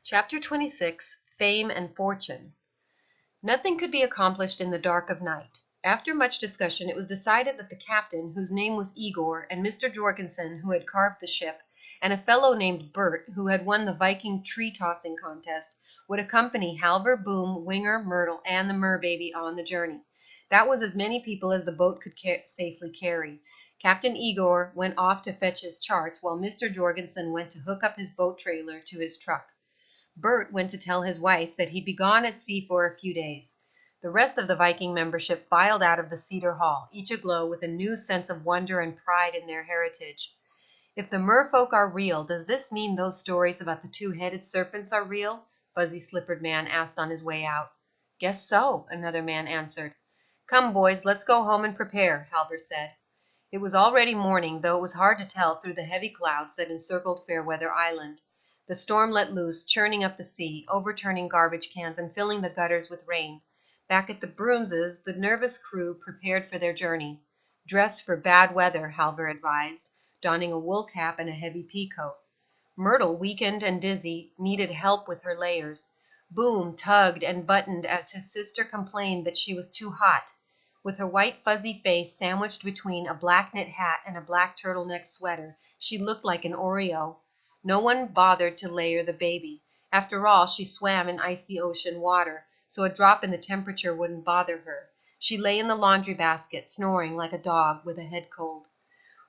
Chapter 26, Fame and Fortune. Nothing could be accomplished in the dark of night. After much discussion, it was decided that the captain, whose name was Igor, and Mr. Jorgensen, who had carved the ship, and a fellow named Bert, who had won the Viking tree-tossing contest, would accompany Halvor, Boom, Winger, Myrtle, and the Merbaby on the journey. That was as many people as the boat could safely carry. Captain Igor went off to fetch his charts, while Mr. Jorgensen went to hook up his boat trailer to his truck. Bert went to tell his wife that he'd be gone at sea for a few days. The rest of the Viking membership filed out of the Cedar Hall, each aglow with a new sense of wonder and pride in their heritage. If the merfolk are real, does this mean those stories about the two-headed serpents are real? Fuzzy Slippered Man asked on his way out. Guess so, another man answered. Come, boys, let's go home and prepare, Halvor said. It was already morning, though it was hard to tell through the heavy clouds that encircled Fairweather Island. The storm let loose, churning up the sea, overturning garbage cans and filling the gutters with rain. Back at the Broomses, the nervous crew prepared for their journey. Dress for bad weather, Halvor advised, donning a wool cap and a heavy peacoat. Myrtle, weakened and dizzy, needed help with her layers. Boom tugged and buttoned as his sister complained that she was too hot. With her white fuzzy face sandwiched between a black knit hat and a black turtleneck sweater, she looked like an Oreo. No one bothered to layer the baby. After all, she swam in icy ocean water, so a drop in the temperature wouldn't bother her. She lay in the laundry basket, snoring like a dog with a head cold.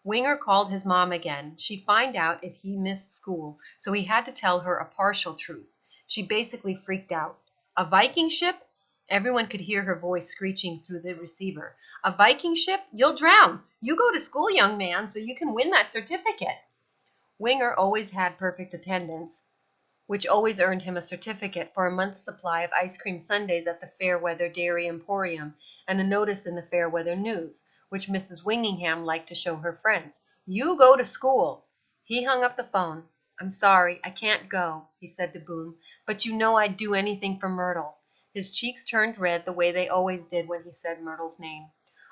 Winger called his mom again. She'd find out if he missed school, so he had to tell her a partial truth. She basically freaked out. A Viking ship? Everyone could hear her voice screeching through the receiver. A Viking ship? You'll drown. You go to school, young man, so you can win that certificate. Winger always had perfect attendance, which always earned him a certificate for a month's supply of ice cream sundaes at the Fairweather Dairy Emporium, and a notice in the Fairweather News, which Mrs. Wingingham liked to show her friends. You go to school. He hung up the phone. I'm sorry, I can't go, he said to Boom, but you know I'd do anything for Myrtle. His cheeks turned red the way they always did when he said Myrtle's name.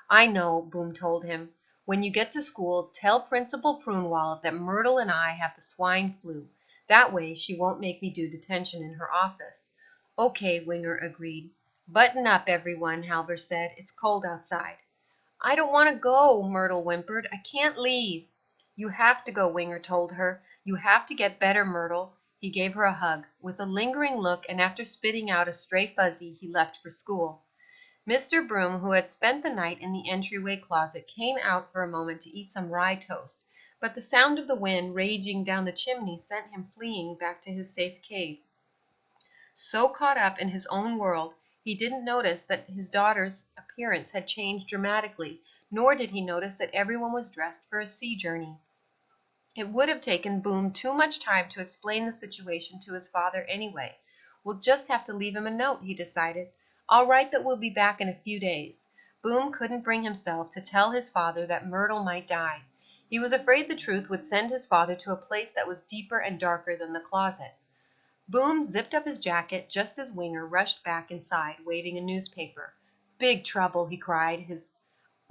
I know, Boom told him. When you get to school, tell Principal Prunewallop that Myrtle and I have the swine flu. That way she won't make me do detention in her office. Okay, Winger agreed. Button up, everyone, Halvor said. It's cold outside. I don't want to go, Myrtle whimpered. I can't leave. You have to go, Winger told her. You have to get better, Myrtle. He gave her a hug. With a lingering look, and after spitting out a stray fuzzy, he left for school. Mr. Broom, who had spent the night in the entryway closet, came out for a moment to eat some rye toast, but the sound of the wind raging down the chimney sent him fleeing back to his safe cave. So caught up in his own world, he didn't notice that his daughter's appearance had changed dramatically, nor did he notice that everyone was dressed for a sea journey. It would have taken Boom too much time to explain the situation to his father anyway. We'll just have to leave him a note, he decided. I'll write that we'll be back in a few days. Boom couldn't bring himself to tell his father that Myrtle might die. He was afraid the truth would send his father to a place that was deeper and darker than the closet. Boom zipped up his jacket just as Winger rushed back inside, waving a newspaper. Big trouble, he cried, his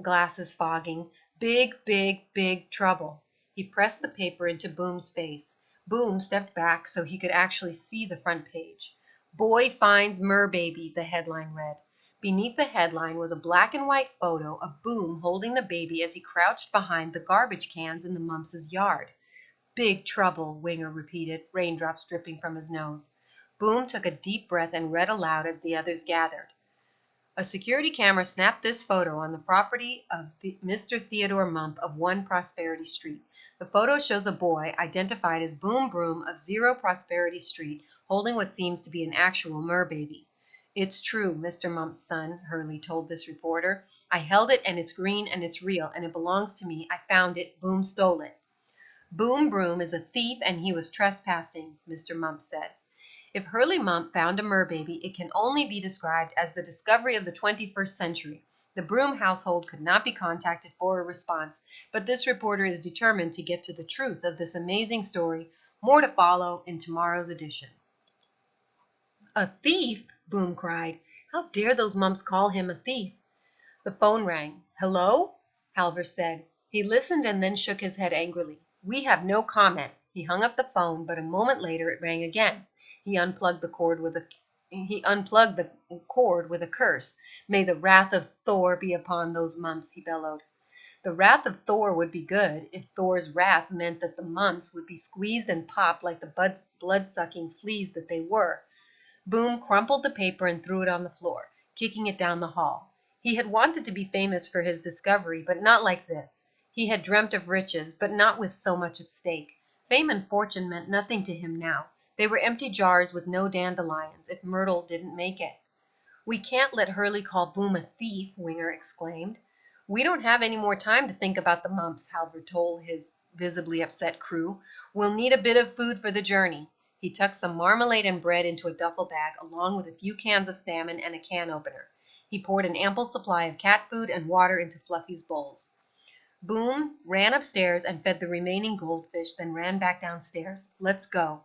glasses fogging. Big, big, big trouble. He pressed the paper into Boom's face. Boom stepped back so he could actually see the front page. Boy finds Merbaby, the headline read. Beneath the headline was a black and white photo of Boom holding the baby as he crouched behind the garbage cans in the Mumps' yard. Big trouble, Winger repeated, raindrops dripping from his nose. Boom took a deep breath and read aloud as the others gathered. A security camera snapped this photo on the property of Mr. Theodore Mump of 1 Prosperity Street. The photo shows a boy, identified as Boom Broom of 0 Prosperity Street, holding what seems to be an actual merbaby. It's true, Mr. Mump's son, Hurley told this reporter. I held it, and it's green, and it's real, and it belongs to me. I found it. Boom stole it. Boom Broom is a thief, and he was trespassing, Mr. Mump said. If Hurley Mump found a merbaby, it can only be described as the discovery of the 21st century. The Broom household could not be contacted for a response, but this reporter is determined to get to the truth of this amazing story. More to follow in tomorrow's edition. A thief? Boom cried. How dare those Mumps call him a thief? The phone rang. Hello? Halvor said. He listened and then shook his head angrily. We have no comment. He hung up the phone, but a moment later it rang again. He unplugged the cord with a curse. "May the wrath of Thor be upon those mumps," he bellowed. The wrath of Thor would be good if Thor's wrath meant that the mumps would be squeezed and popped like the blood-sucking fleas that they were. Boom crumpled the paper and threw it on the floor, kicking it down the hall. He had wanted to be famous for his discovery, but not like this. He had dreamt of riches, but not with so much at stake. Fame and fortune meant nothing to him now. They were empty jars with no dandelions if Myrtle didn't make it. "We can't let Hurley call Boom a thief," Winger exclaimed. "We don't have any more time to think about the mumps," Halvard told his visibly upset crew. "We'll need a bit of food for the journey." He tucked some marmalade and bread into a duffel bag, along with a few cans of salmon and a can opener. He poured an ample supply of cat food and water into Fluffy's bowls. Boom ran upstairs and fed the remaining goldfish, then ran back downstairs. "Let's go."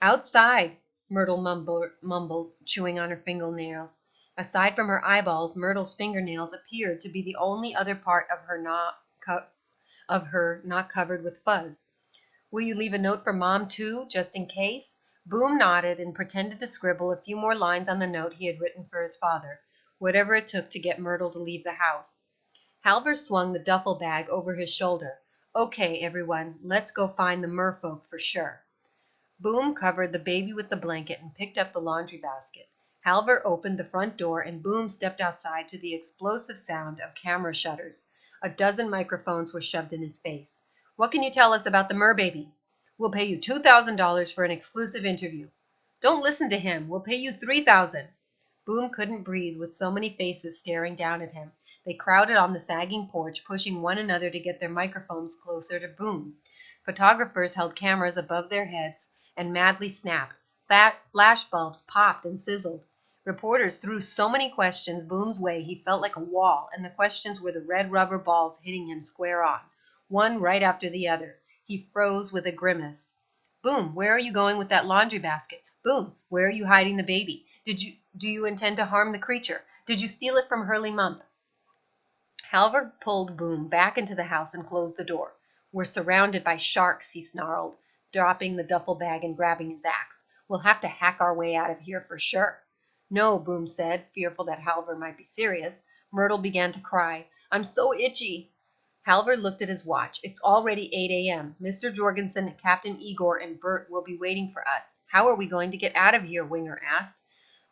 "Outside," Myrtle mumbled, chewing on her fingernails. Aside from her eyeballs, Myrtle's fingernails appeared to be the only other part of her not covered with fuzz. "Will you leave a note for Mom, too, just in case?" Boom nodded and pretended to scribble a few more lines on the note he had written for his father, whatever it took to get Myrtle to leave the house. Halvor swung the duffel bag over his shoulder. "Okay, everyone, let's go find the merfolk for sure." Boom covered the baby with the blanket and picked up the laundry basket. Halvor opened the front door and Boom stepped outside to the explosive sound of camera shutters. A dozen microphones were shoved in his face. "What can you tell us about the merbaby?" "We'll pay you $2,000 for an exclusive interview." "Don't listen to him. We'll pay you $3,000. Boom couldn't breathe with so many faces staring down at him. They crowded on the sagging porch, pushing one another to get their microphones closer to Boom. Photographers held cameras above their heads and madly snapped. Flash bulbs popped and sizzled. Reporters threw so many questions Boom's way he felt like a wall, and the questions were the red rubber balls hitting him square on, one right after the other. He froze with a grimace. "Boom, where are you going with that laundry basket? Boom, where are you hiding the baby? Do you intend to harm the creature? Did you steal it from Hurley Mump?" Halvor pulled Boom back into the house and closed the door. "We're surrounded by sharks," he snarled, dropping the duffel bag and grabbing his axe. "We'll have to hack our way out of here for sure." "No," Boom said, fearful that Halvor might be serious. Myrtle began to cry. "I'm so itchy." Halvor looked at his watch. "It's already 8 a.m. Mr. Jorgensen, Captain Igor, and Bert will be waiting for us. How are we going to get out of here?" Winger asked.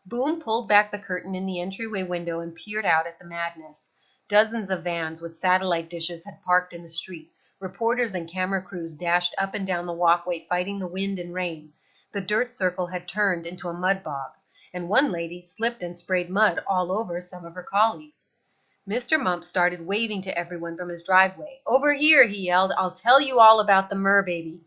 Boom pulled back the curtain in the entryway window and peered out at the madness. Dozens of vans with satellite dishes had parked in the street. Reporters and camera crews dashed up and down the walkway fighting the wind and rain. The dirt circle had turned into a mud bog, and one lady slipped and sprayed mud all over some of her colleagues. Mr. Mump started waving to everyone from his driveway. "Over here," he yelled. "I'll tell you all about the merbaby."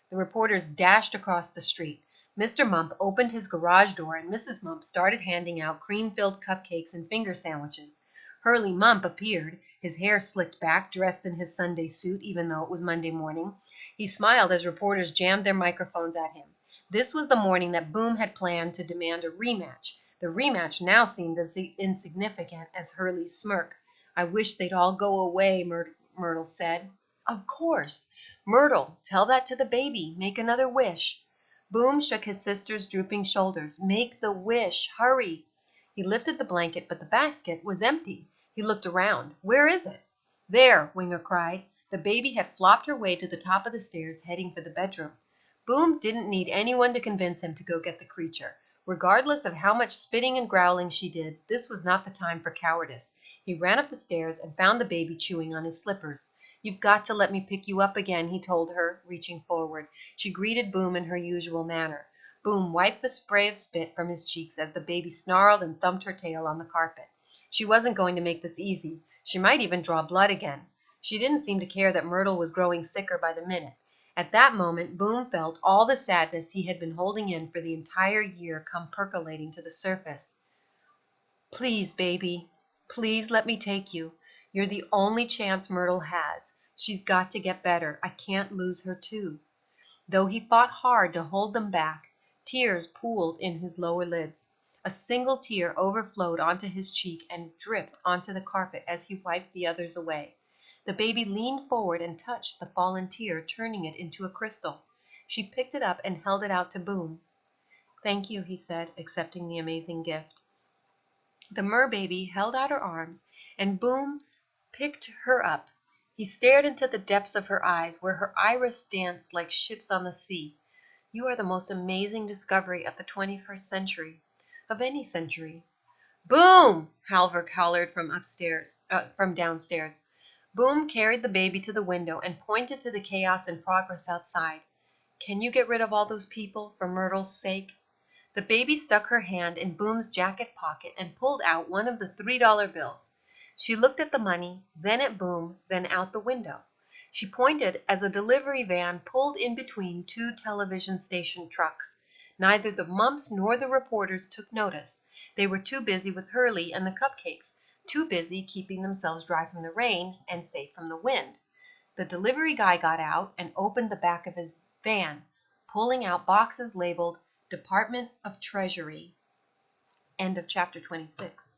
The reporters dashed across the street. Mr. Mump opened his garage door and Mrs. Mump started handing out cream-filled cupcakes and finger sandwiches. Hurley Mump appeared, his hair slicked back, dressed in his Sunday suit, even though it was Monday morning. He smiled as reporters jammed their microphones at him. This was the morning that Boom had planned to demand a rematch. The rematch now seemed as insignificant as Hurley's smirk. "I wish they'd all go away," Myrtle said. "Of course. Myrtle, tell that to the baby. Make another wish." Boom shook his sister's drooping shoulders. "Make the wish. Hurry." He lifted the blanket, but the basket was empty. He looked around. "Where is it?" "There," Winger cried. The baby had flopped her way to the top of the stairs, heading for the bedroom. Boom didn't need anyone to convince him to go get the creature. Regardless of how much spitting and growling she did, this was not the time for cowardice. He ran up the stairs and found the baby chewing on his slippers. "You've got to let me pick you up again," he told her, reaching forward. She greeted Boom in her usual manner. Boom wiped the spray of spit from his cheeks as the baby snarled and thumped her tail on the carpet. She wasn't going to make this easy. She might even draw blood again. She didn't seem to care that Myrtle was growing sicker by the minute. At that moment, Boom felt all the sadness he had been holding in for the entire year come percolating to the surface. "Please, baby, please let me take you. You're the only chance Myrtle has. She's got to get better. I can't lose her too." Though he fought hard to hold them back, tears pooled in his lower lids. A single tear overflowed onto his cheek and dripped onto the carpet as he wiped the others away. The baby leaned forward and touched the fallen tear, turning it into a crystal. She picked it up and held it out to Boom. "Thank you," he said, accepting the amazing gift. The merbaby held out her arms, and Boom picked her up. He stared into the depths of her eyes, where her iris danced like ships on the sea. "You are the most amazing discovery of the 21st century, of any century." "Boom!" Halvor hollered from downstairs. Boom carried the baby to the window and pointed to the chaos and progress outside. "Can you get rid of all those people, for Myrtle's sake?" The baby stuck her hand in Boom's jacket pocket and pulled out one of the $3 bills. She looked at the money, then at Boom, then out the window. She pointed as a delivery van pulled in between two television station trucks. Neither the Mumps nor the reporters took notice. They were too busy with Hurley and the cupcakes, too busy keeping themselves dry from the rain and safe from the wind. The delivery guy got out and opened the back of his van, pulling out boxes labeled Department of Treasury. End of chapter 26.